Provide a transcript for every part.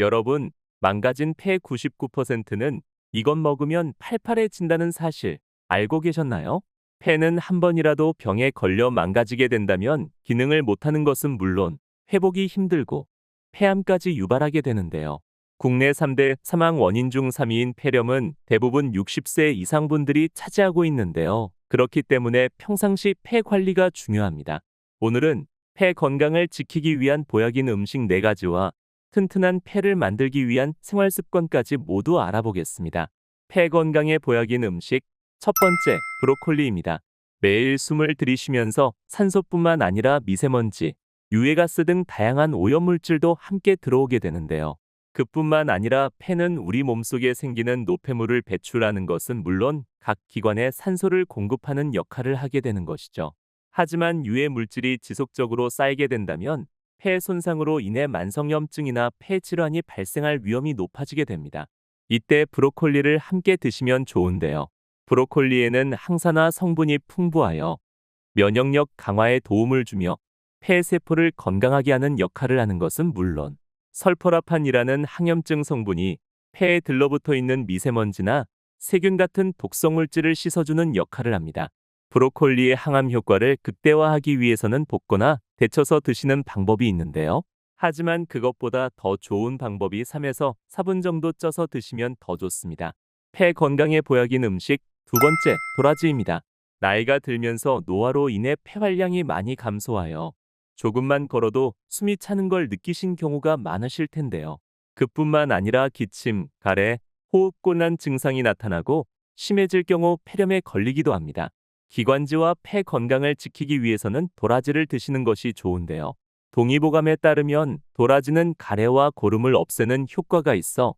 여러분, 망가진 폐 99%는 이것 먹으면 팔팔해진다는 사실 알고 계셨나요? 폐는 한 번이라도 병에 걸려 망가지게 된다면 기능을 못하는 것은 물론 회복이 힘들고 폐암까지 유발하게 되는데요. 국내 3대 사망 원인 중 3위인 폐렴은 대부분 60세 이상 분들이 차지하고 있는데요. 그렇기 때문에 평상시 폐 관리가 중요합니다. 오늘은 폐 건강을 지키기 위한 보약인 음식 4가지와 튼튼한 폐를 만들기 위한 생활 습관까지 모두 알아보겠습니다. 폐 건강에 보약인 음식 첫 번째, 브로콜리입니다. 매일 숨을 들이쉬면서 산소뿐만 아니라 미세먼지, 유해가스 등 다양한 오염물질도 함께 들어오게 되는데요. 그뿐만 아니라 폐는 우리 몸속에 생기는 노폐물을 배출하는 것은 물론 각 기관에 산소를 공급하는 역할을 하게 되는 것이죠. 하지만 유해 물질이 지속적으로 쌓이게 된다면 폐 손상으로 인해 만성염증이나 폐 질환이 발생할 위험이 높아지게 됩니다. 이때 브로콜리를 함께 드시면 좋은데요. 브로콜리에는 항산화 성분이 풍부하여 면역력 강화에 도움을 주며 폐 세포를 건강하게 하는 역할을 하는 것은 물론 설포라판이라는 항염증 성분이 폐에 들러붙어 있는 미세먼지나 세균 같은 독성 물질을 씻어주는 역할을 합니다. 브로콜리의 항암 효과를 극대화하기 위해서는 볶거나 데쳐서 드시는 방법이 있는데요. 하지만 그것보다 더 좋은 방법이 3에서 4분 정도 쪄서 드시면 더 좋습니다. 폐 건강에 보약인 음식 두 번째, 도라지입니다. 나이가 들면서 노화로 인해 폐활량이 많이 감소하여 조금만 걸어도 숨이 차는 걸 느끼신 경우가 많으실 텐데요. 그뿐만 아니라 기침, 가래, 호흡곤란 증상이 나타나고 심해질 경우 폐렴에 걸리기도 합니다. 기관지와 폐 건강을 지키기 위해서는 도라지를 드시는 것이 좋은데요. 동의보감에 따르면 도라지는 가래와 고름을 없애는 효과가 있어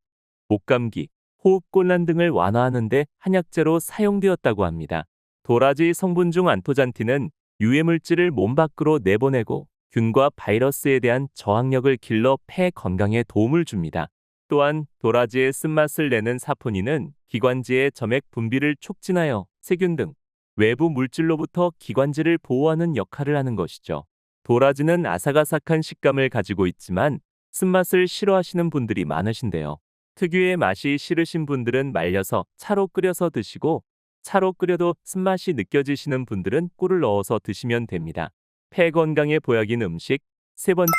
목감기, 호흡곤란 등을 완화하는 데 한약재로 사용되었다고 합니다. 도라지 성분 중 안토잔틴은 유해물질을 몸 밖으로 내보내고 균과 바이러스에 대한 저항력을 길러 폐 건강에 도움을 줍니다. 또한 도라지의 쓴맛을 내는 사포닌은 기관지의 점액 분비를 촉진하여 세균 등 외부 물질로부터 기관지를 보호하는 역할을 하는 것이죠. 도라지는 아삭아삭한 식감을 가지고 있지만 쓴맛을 싫어하시는 분들이 많으신데요. 특유의 맛이 싫으신 분들은 말려서 차로 끓여서 드시고 차로 끓여도 쓴맛이 느껴지시는 분들은 꿀을 넣어서 드시면 됩니다. 폐 건강에 보약인 음식 세 번째,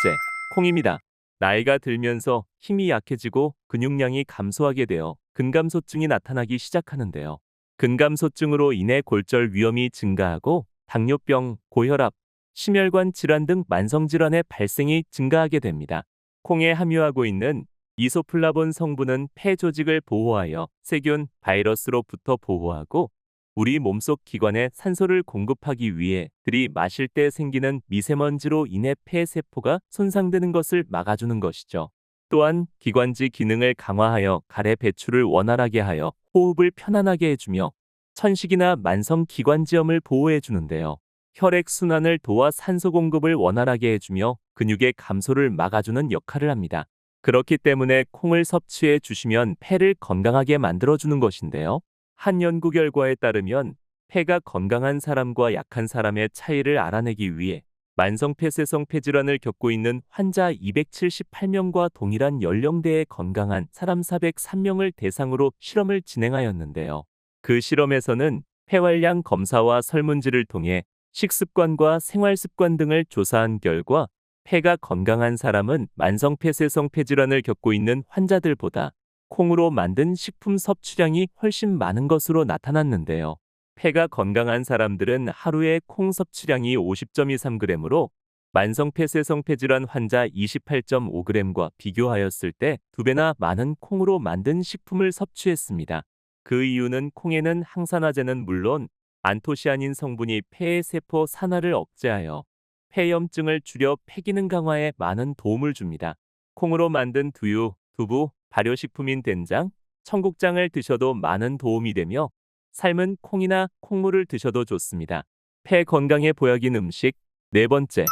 콩입니다. 나이가 들면서 힘이 약해지고 근육량이 감소하게 되어 근감소증이 나타나기 시작하는데요. 근감소증으로 인해 골절 위험이 증가하고 당뇨병, 고혈압, 심혈관 질환 등 만성질환의 발생이 증가하게 됩니다. 콩에 함유하고 있는 이소플라본 성분은 폐 조직을 보호하여 세균, 바이러스로부터 보호하고 우리 몸속 기관에 산소를 공급하기 위해 들이마실 때 생기는 미세먼지로 인해 폐 세포가 손상되는 것을 막아주는 것이죠. 또한 기관지 기능을 강화하여 가래 배출을 원활하게 하여 호흡을 편안하게 해주며 천식이나 만성 기관지염을 보호해 주는데요. 혈액 순환을 도와 산소 공급을 원활하게 해주며 근육의 감소를 막아주는 역할을 합니다. 그렇기 때문에 콩을 섭취해 주시면 폐를 건강하게 만들어주는 것인데요. 한 연구 결과에 따르면 폐가 건강한 사람과 약한 사람의 차이를 알아내기 위해 만성폐쇄성 폐질환을 겪고 있는 환자 278명과 동일한 연령대의 건강한 사람 403명을 대상으로 실험을 진행하였는데요. 그 실험에서는 폐활량 검사와 설문지를 통해 식습관과 생활습관 등을 조사한 결과 폐가 건강한 사람은 만성폐쇄성 폐질환을 겪고 있는 환자들보다 콩으로 만든 식품 섭취량이 훨씬 많은 것으로 나타났는데요. 폐가 건강한 사람들은 하루에 콩 섭취량이 50.23g으로 만성폐쇄성 폐질환 환자 28.5g과 비교하였을 때 2배나 많은 콩으로 만든 식품을 섭취했습니다. 그 이유는 콩에는 항산화제는 물론 안토시아닌 성분이 폐의 세포 산화를 억제하여 폐염증을 줄여 폐기능 강화에 많은 도움을 줍니다. 콩으로 만든 두유, 두부, 발효식품인 된장, 청국장을 드셔도 많은 도움이 되며 삶은 콩이나 콩물을 드셔도 좋습니다. 폐 건강에 보약인 음식 네 번째,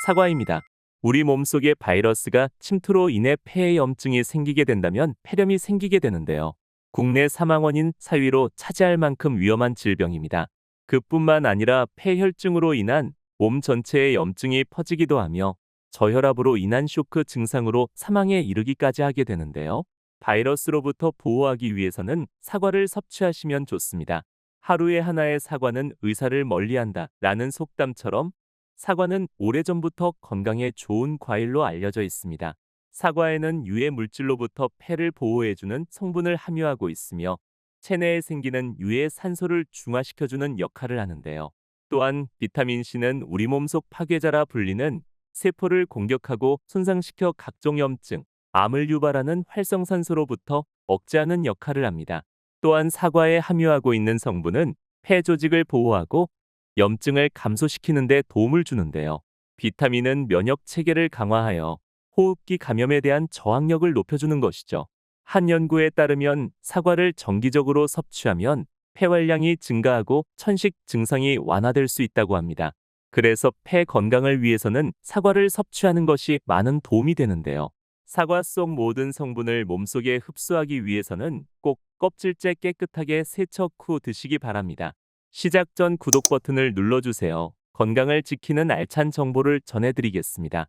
사과입니다. 우리 몸속에 바이러스가 침투로 인해 폐에 염증이 생기게 된다면 폐렴이 생기게 되는데요. 국내 사망 원인 4위로 차지할 만큼 위험한 질병입니다. 그뿐만 아니라 폐혈증으로 인한 몸 전체에 염증이 퍼지기도 하며 저혈압으로 인한 쇼크 증상으로 사망에 이르기까지 하게 되는데요. 바이러스로부터 보호하기 위해서는 사과를 섭취하시면 좋습니다. 하루에 하나의 사과는 의사를 멀리한다 라는 속담처럼 사과는 오래전부터 건강에 좋은 과일로 알려져 있습니다. 사과에는 유해 물질로부터 폐를 보호해주는 성분을 함유하고 있으며 체내에 생기는 유해 산소를 중화시켜주는 역할을 하는데요. 또한 비타민 C는 우리 몸속 파괴자라 불리는 세포를 공격하고 손상시켜 각종 염증, 암을 유발하는 활성산소로부터 억제하는 역할을 합니다. 또한 사과에 함유하고 있는 성분은 폐 조직을 보호하고 염증을 감소시키는 데 도움을 주는데요. 비타민은 면역 체계를 강화하여 호흡기 감염에 대한 저항력을 높여주는 것이죠. 한 연구에 따르면 사과를 정기적으로 섭취하면 폐활량이 증가하고 천식 증상이 완화될 수 있다고 합니다. 그래서 폐 건강을 위해서는 사과를 섭취하는 것이 많은 도움이 되는데요. 사과 속 모든 성분을 몸속에 흡수하기 위해서는 꼭 껍질째 깨끗하게 세척 후 드시기 바랍니다. 시작 전 구독 버튼을 눌러주세요. 건강을 지키는 알찬 정보를 전해드리겠습니다.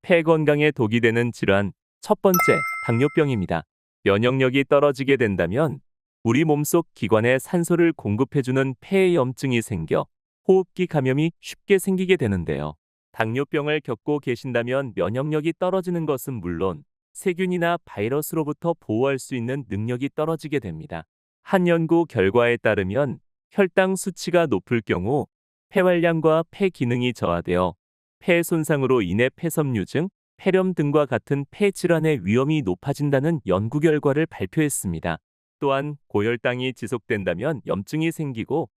폐 건강에 독이 되는 질환. 첫 번째, 당뇨병입니다. 면역력이 떨어지게 된다면 우리 몸속 기관에 산소를 공급해주는 폐에 염증이 생겨 호흡기 감염이 쉽게 생기게 되는데요. 당뇨병을 겪고 계신다면 면역력이 떨어지는 것은 물론 세균이나 바이러스로부터 보호할 수 있는 능력이 떨어지게 됩니다. 한 연구 결과에 따르면 혈당 수치가 높을 경우 폐활량과 폐 기능이 저하되어 폐 손상으로 인해 폐섬유증, 폐렴 등과 같은 폐 질환의 위험이 높아진다는 연구 결과를 발표했습니다. 또한 고혈당이 지속된다면 염증이 생기고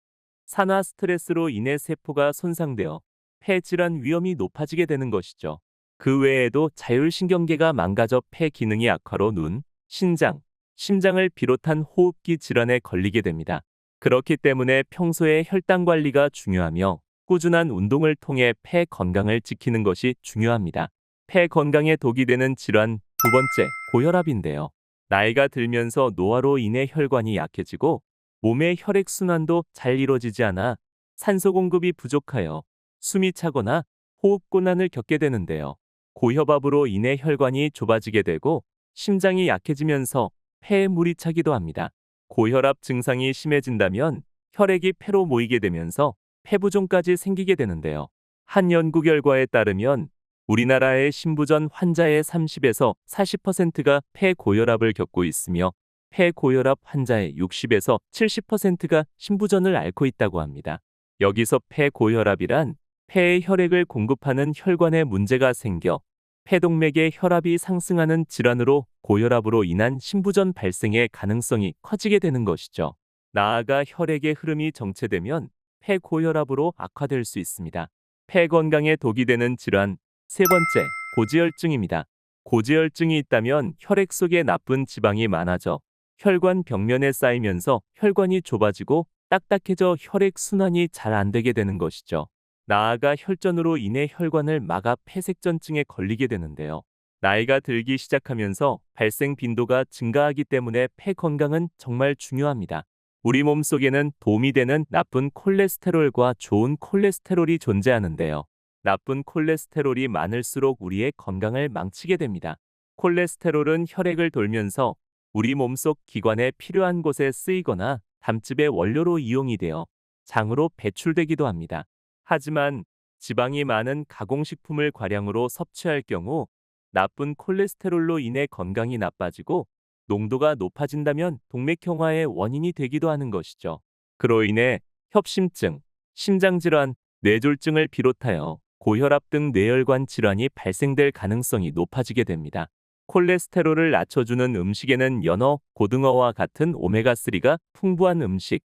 산화 스트레스로 인해 세포가 손상되어 폐 질환 위험이 높아지게 되는 것이죠. 그 외에도 자율신경계가 망가져 폐 기능이 악화로 눈, 신장, 심장을 비롯한 호흡기 질환에 걸리게 됩니다. 그렇기 때문에 평소에 혈당 관리가 중요하며 꾸준한 운동을 통해 폐 건강을 지키는 것이 중요합니다. 폐 건강에 독이 되는 질환. 두 번째, 고혈압인데요. 나이가 들면서 노화로 인해 혈관이 약해지고 몸의 혈액순환도 잘 이루어지지 않아 산소 공급이 부족하여 숨이 차거나 호흡곤란을 겪게 되는데요. 고혈압으로 인해 혈관이 좁아지게 되고 심장이 약해지면서 폐에 물이 차기도 합니다. 고혈압 증상이 심해진다면 혈액이 폐로 모이게 되면서 폐부종까지 생기게 되는데요. 한 연구 결과에 따르면 우리나라의 신부전 환자의 30에서 40%가 폐고혈압을 겪고 있으며 폐고혈압 환자의 60에서 70%가 신부전을 앓고 있다고 합니다. 여기서 폐고혈압이란 폐에 혈액을 공급하는 혈관에 문제가 생겨 폐동맥의 혈압이 상승하는 질환으로 고혈압으로 인한 신부전 발생의 가능성이 커지게 되는 것이죠. 나아가 혈액의 흐름이 정체되면 폐고혈압으로 악화될 수 있습니다. 폐 건강에 독이 되는 질환. 세 번째, 고지혈증입니다. 고지혈증이 있다면 혈액 속에 나쁜 지방이 많아져 혈관 벽면에 쌓이면서 혈관이 좁아지고 딱딱해져 혈액 순환이 잘 안 되게 되는 것이죠. 나아가 혈전으로 인해 혈관을 막아 폐색전증에 걸리게 되는데요. 나이가 들기 시작하면서 발생 빈도가 증가하기 때문에 폐 건강은 정말 중요합니다. 우리 몸속에는 도움이 되는 나쁜 콜레스테롤과 좋은 콜레스테롤이 존재하는데요. 나쁜 콜레스테롤이 많을수록 우리의 건강을 망치게 됩니다. 콜레스테롤은 혈액을 돌면서 우리 몸속 기관에 필요한 곳에 쓰이거나 담즙의 원료로 이용이 되어 장으로 배출되기도 합니다. 하지만 지방이 많은 가공식품을 과량으로 섭취할 경우 나쁜 콜레스테롤로 인해 건강이 나빠지고 농도가 높아진다면 동맥경화의 원인이 되기도 하는 것이죠. 그로 인해 협심증, 심장질환, 뇌졸중을 비롯하여 고혈압 등 뇌혈관 질환이 발생될 가능성이 높아지게 됩니다. 콜레스테롤을 낮춰주는 음식에는 연어, 고등어와 같은 오메가3가 풍부한 음식,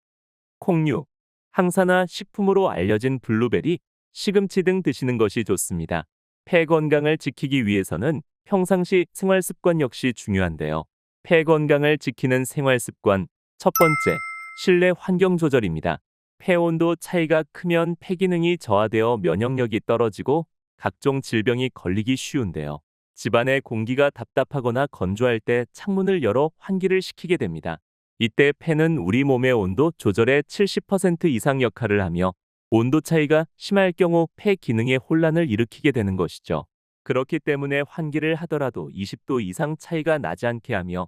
콩류, 항산화 식품으로 알려진 블루베리, 시금치 등 드시는 것이 좋습니다. 폐 건강을 지키기 위해서는 평상시 생활 습관 역시 중요한데요. 폐 건강을 지키는 생활 습관. 첫 번째, 실내 환경 조절입니다. 폐 온도 차이가 크면 폐 기능이 저하되어 면역력이 떨어지고 각종 질병이 걸리기 쉬운데요. 집안의 공기가 답답하거나 건조할 때 창문을 열어 환기를 시키게 됩니다. 이때 폐는 우리 몸의 온도 조절의 70% 이상 역할을 하며 온도 차이가 심할 경우 폐 기능에 혼란을 일으키게 되는 것이죠. 그렇기 때문에 환기를 하더라도 20도 이상 차이가 나지 않게 하며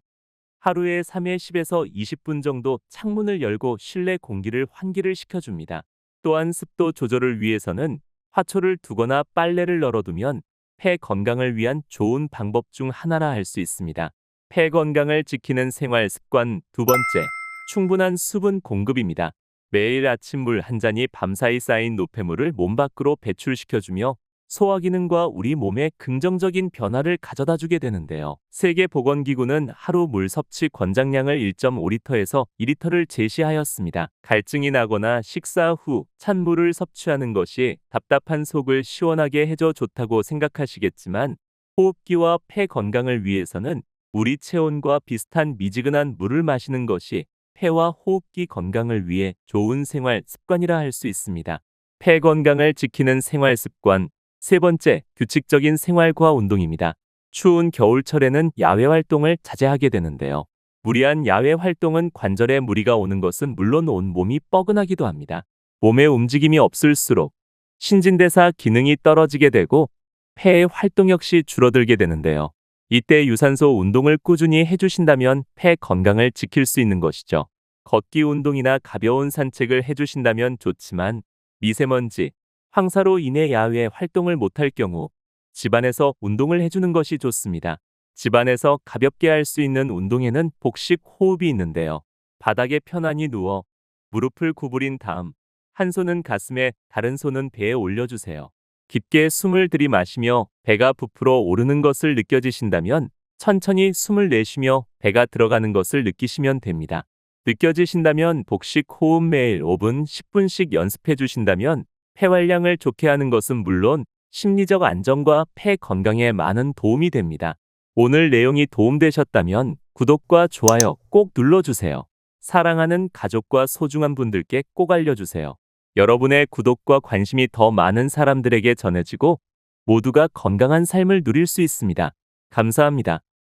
하루에 3회 10에서 20분 정도 창문을 열고 실내 공기를 환기를 시켜줍니다. 또한 습도 조절을 위해서는 화초를 두거나 빨래를 널어두면 폐 건강을 위한 좋은 방법 중 하나라 할 수 있습니다. 폐 건강을 지키는 생활 습관 두 번째, 충분한 수분 공급입니다. 매일 아침 물 한 잔이 밤사이 쌓인 노폐물을 몸 밖으로 배출시켜주며 소화 기능과 우리 몸에 긍정적인 변화를 가져다 주게 되는데요. 세계보건기구는 하루 물 섭취 권장량을 1.5리터에서 2리터를 제시하였습니다. 갈증이 나거나 식사 후 찬물을 섭취하는 것이 답답한 속을 시원하게 해줘 좋다고 생각하시겠지만 호흡기와 폐 건강을 위해서는 우리 체온과 비슷한 미지근한 물을 마시는 것이 폐와 호흡기 건강을 위해 좋은 생활 습관이라 할 수 있습니다. 폐 건강을 지키는 생활 습관 세 번째, 규칙적인 생활과 운동입니다. 추운 겨울철에는 야외 활동을 자제하게 되는데요. 무리한 야외 활동은 관절에 무리가 오는 것은 물론 온 몸이 뻐근하기도 합니다. 몸의 움직임이 없을수록 신진대사 기능이 떨어지게 되고 폐의 활동 역시 줄어들게 되는데요. 이때 유산소 운동을 꾸준히 해주신다면 폐 건강을 지킬 수 있는 것이죠. 걷기 운동이나 가벼운 산책을 해주신다면 좋지만 미세먼지, 황사로 인해 야외 활동을 못할 경우 집안에서 운동을 해주는 것이 좋습니다. 집안에서 가볍게 할 수 있는 운동에는 복식 호흡이 있는데요. 바닥에 편안히 누워 무릎을 구부린 다음 한 손은 가슴에 다른 손은 배에 올려주세요. 깊게 숨을 들이마시며 배가 부풀어 오르는 것을 느껴지신다면 천천히 숨을 내쉬며 배가 들어가는 것을 느끼시면 됩니다. 느껴지신다면 복식 호흡 매일 5분, 10분씩 연습해 주신다면 폐활량을 좋게 하는 것은 물론 심리적 안정과 폐 건강에 많은 도움이 됩니다. 오늘 내용이 도움되셨다면 구독과 좋아요 꼭 눌러주세요. 사랑하는 가족과 소중한 분들께 꼭 알려주세요. 여러분의 구독과 관심이 더 많은 사람들에게 전해지고 모두가 건강한 삶을 누릴 수 있습니다. 감사합니다.